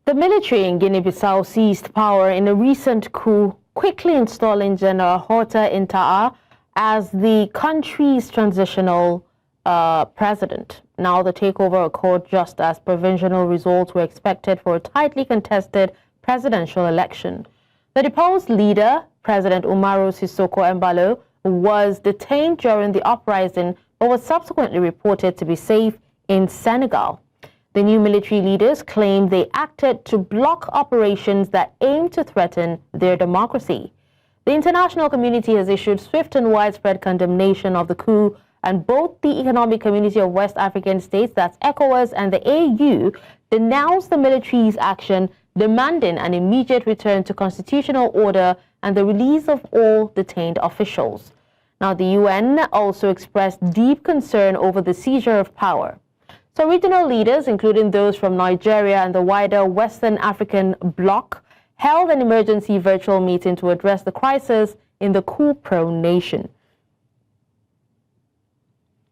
The military in Guinea-Bissau seized power in a recent coup, quickly installing General Horta Inta-A as the country's transitional president. Now, the takeover occurred just as provisional results were expected for a tightly contested presidential election. The deposed leader, President Umaro Sissoco Embaló, was detained during the uprising but was subsequently reported to be safe in Senegal. The new military leaders claimed they acted to block operations that aimed to threaten their democracy. The international community has issued swift and widespread condemnation of the coup, and both the Economic Community of West African States, that's ECOWAS, and the AU denounced the military's action, demanding an immediate return to constitutional order and the release of all detained officials. Now, the UN also expressed deep concern over the seizure of power. So regional leaders, including those from Nigeria and the wider Western African bloc, held an emergency virtual meeting to address the crisis in the coup-prone nation.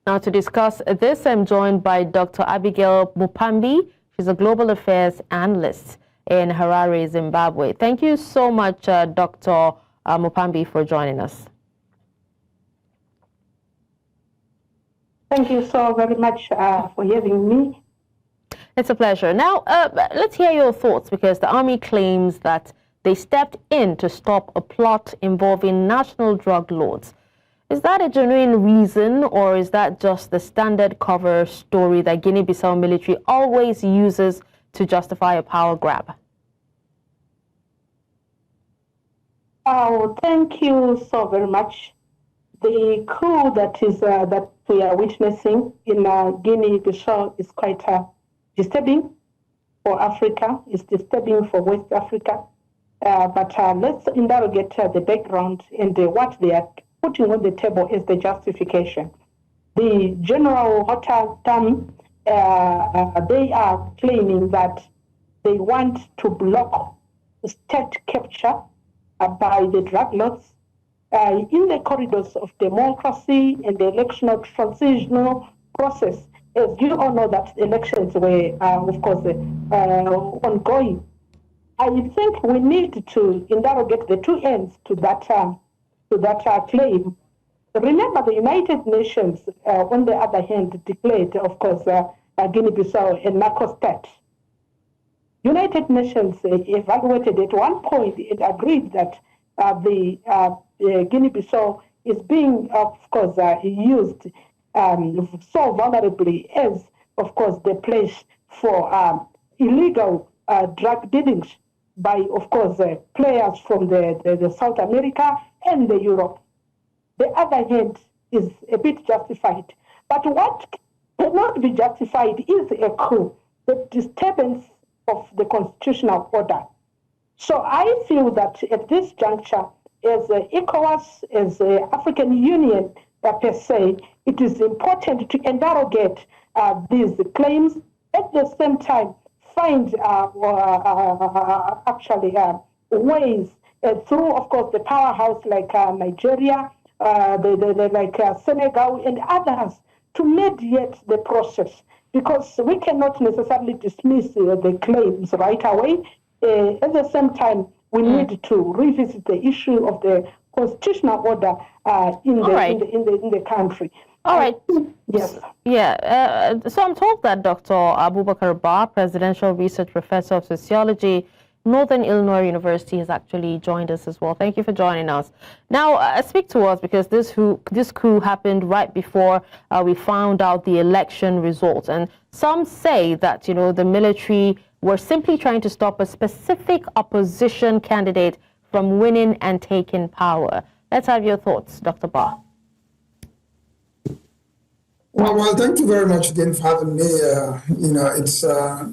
Now, to discuss this, I'm joined by Dr. Abigale Mupambi. She's a global affairs analyst in Harare, Zimbabwe. Thank you so much, Dr. Mupambi, for joining us. Thank you so very much for having me. It's a pleasure. Now, let's hear your thoughts, because the army claims that they stepped in to stop a plot involving national drug lords. Is that a genuine reason, or is that just the standard cover story that Guinea-Bissau military always uses to justify a power grab? Oh, thank you so very much. The coup that we are witnessing in Guinea-Bissau is quite disturbing for Africa, it's disturbing for West Africa. But let's interrogate the background and what they are putting on the table as the justification. The General Horta Inta-A, they are claiming that they want to block state capture by the drug lords in the corridors of democracy and the electional transitional process. As you all know, that elections were, of course, ongoing. I think we need to interrogate the two ends to that claim. Remember, the United Nations, on the other hand, declared, of course, Guinea-Bissau a narco state. United Nations evaluated at one point and agreed that the Guinea-Bissau is being, of course, used so vulnerably as, of course, the place for illegal drug dealings by, of course, players from the South America and the Europe. The other hand is a bit justified. But what cannot be justified is a coup, the disturbance of the constitutional order. So I feel that at this juncture, as ECOWAS, as African Union per se, it is important to interrogate these claims, at the same time find actually ways through, of course, the powerhouse like Nigeria, like Senegal and others to mediate the process, because we cannot necessarily dismiss the claims right away. At the same time, we need to revisit the issue of the constitutional order in the country. All right. Yes. Yeah. So I'm told that Dr. Bakarr, Presidential Research Professor of Sociology, Northern Illinois University, has actually joined us as well. Thank you for joining us. Now, speak to us, because this coup happened right before we found out the election results. And some say that, you know, the military were simply trying to stop a specific opposition candidate from winning and taking power. Let's have your thoughts, Dr. Ba. Well, thank you very much again for having me. It's, I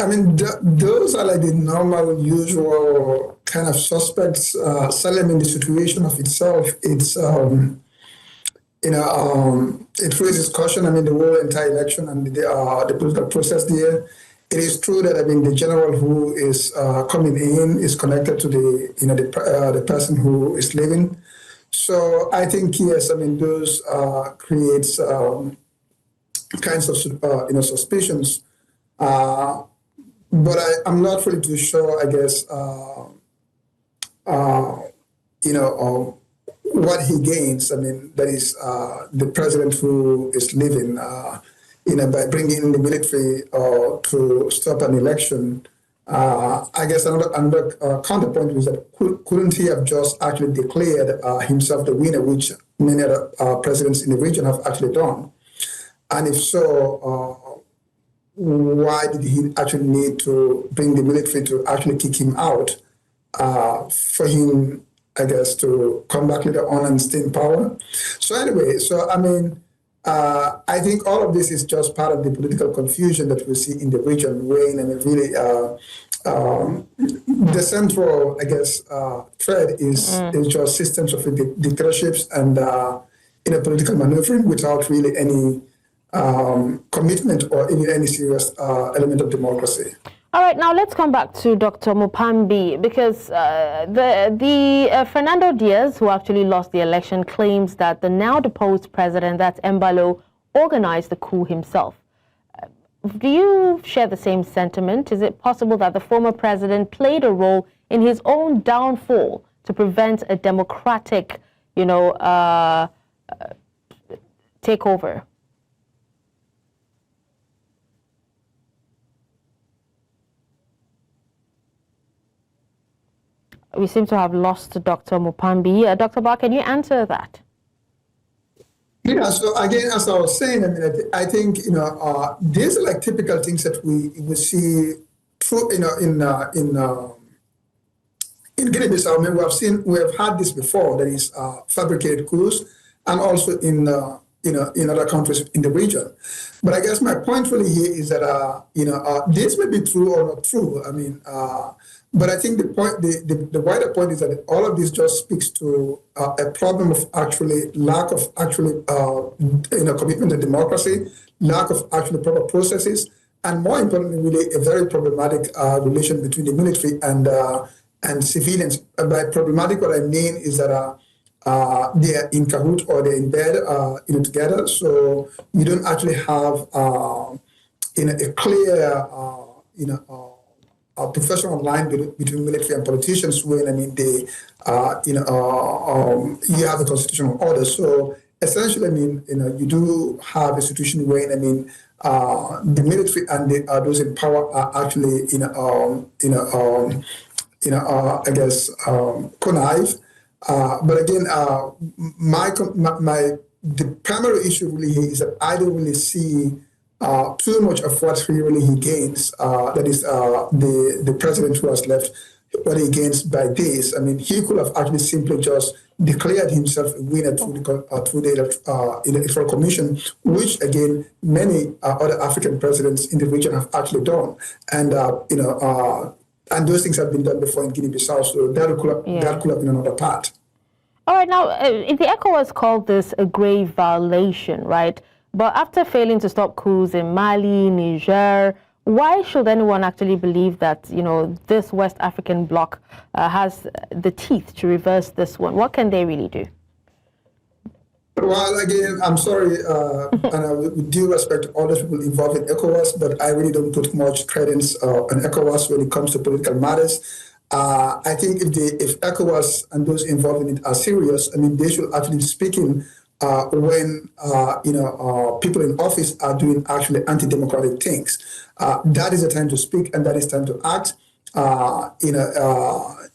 mean, those are like the normal, usual kind of suspects. Salem in the situation of itself, it's, it raises caution. I mean, the whole entire election and the political process there. It is true that, I mean, the general who is coming in is connected to the person who is leaving. So I think, yes, I mean, those creates kinds of, suspicions. but I'm not really too sure, I guess, what he gains. I mean, that is the president who is leaving, by bringing in the military to stop an election. I guess another counterpoint was that couldn't he have just actually declared himself the winner, which many other presidents in the region have actually done? And if so, why did he actually need to bring the military to actually kick him out for him, I guess, to come back later on and stay in power? So anyway, I think all of this is just part of the political confusion that we see in the region, Wayne, and really the central, I guess, thread is just systems of dictatorships and political maneuvering without really any commitment or even any serious element of democracy. All right, now let's come back to Dr. Mupambi, because the Fernando Diaz, who actually lost the election, claims that the now deposed president, that's Embaló, organized the coup himself. Do you share the same sentiment? Is it possible that the former president played a role in his own downfall to prevent a democratic, takeover? We seem to have lost Dr. Mupambi. Dr. Bakarr, can you answer that? Yeah, so again, as I was saying, I think, these are like typical things that we see through, in Guinea-Bissau. I mean, we have had this before, that is fabricated coups, and also in other countries in the region. But I guess my point really here is that, this may be true or not true. I mean, but I think the wider point is that all of this just speaks to a problem of lack of commitment to democracy, lack of proper processes, and more importantly, really a very problematic relation between the military and civilians. By problematic, what I mean is that they are in cahoots or they're in bed, together. So you don't actually have, a clear, a professional line between military and politicians when, you have a constitutional order. So essentially, you do have a situation where, the military and those in power are actually, connive. But again, the primary issue really is that I don't really see too much of what really he gains. That is the president who has left, what he gains by this. I mean, he could have actually simply just declared himself a winner through the Electoral Commission, which again many other African presidents in the region have actually done, and and those things have been done before in Guinea-Bissau, so that could have been another part. All right, now, the ECOWAS called this a grave violation, right? But after failing to stop coups in Mali, Niger, why should anyone actually believe that, this West African bloc has the teeth to reverse this one? What can they really do? Well, again, I'm sorry, and with due respect to all those people involved in ECOWAS, but I really don't put much credence on ECOWAS when it comes to political matters. I think if ECOWAS and those involved in it are serious, they should actually be speaking when people in office are doing actually anti-democratic things. That is the time to speak, and that is time to act.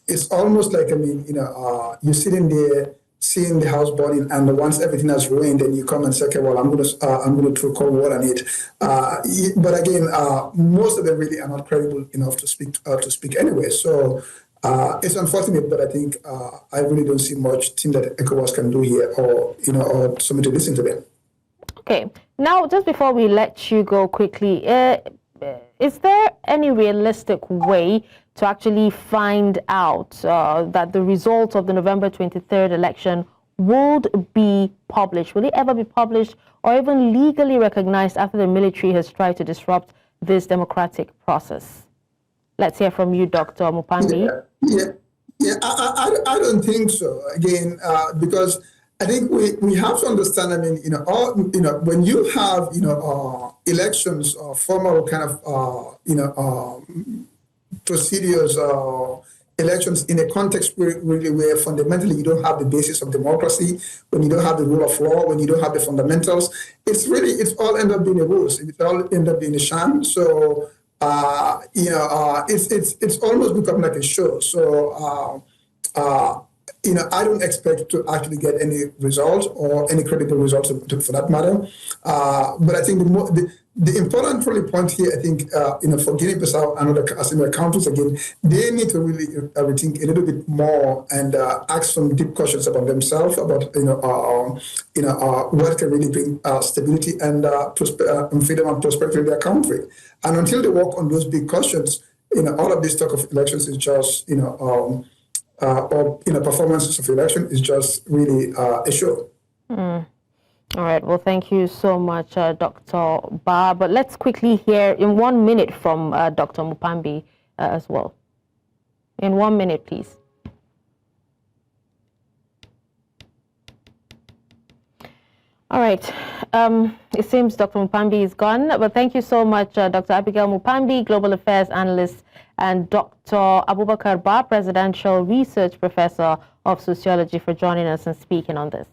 It's almost like you're sitting there seeing the house burning, and once everything has ruined, then you come and say, okay, well, I'm going to throw cold water on it. But again, most of them really are not credible enough to speak anyway. So it's unfortunate, but I think I really don't see much thing that ECOWAS can do here, or somebody to listen to them. Okay. Now, just before we let you go quickly, is there any realistic way to actually find out that the results of the November 23rd election would be published? Will it ever be published or even legally recognized after the military has tried to disrupt this democratic process? Let's hear from you, Dr. Mupambi. Yeah. I don't think so. Again, because I think we have to understand, I mean, when you have, elections or formal kind of, procedures or elections in a context where fundamentally you don't have the basis of democracy, when you don't have the rule of law, when you don't have the fundamentals, it's all end up being a ruse. It all end up being a sham. So, it's almost become like a show. So, I don't expect to actually get any results or any credible results for that matter. But I think the important really point here, I think, for Guinea-Bissau and other similar countries, again, they need to really rethink a little bit more and ask some deep questions about themselves, about, what can really bring stability and freedom and prosperity in their country. And until they work on those big questions, all of this talk of elections is just, performances of election is just really a show. All right. Well, thank you so much, Dr. Ba. But let's quickly hear in 1 minute from Dr. Mupambi as well. In 1 minute, please. All right. It seems Dr. Mupambi is gone, but thank you so much, Dr. Abigale Mupambi, Global Affairs Analyst, and Dr. Abubakar Ba, Presidential Research Professor of Sociology, for joining us and speaking on this.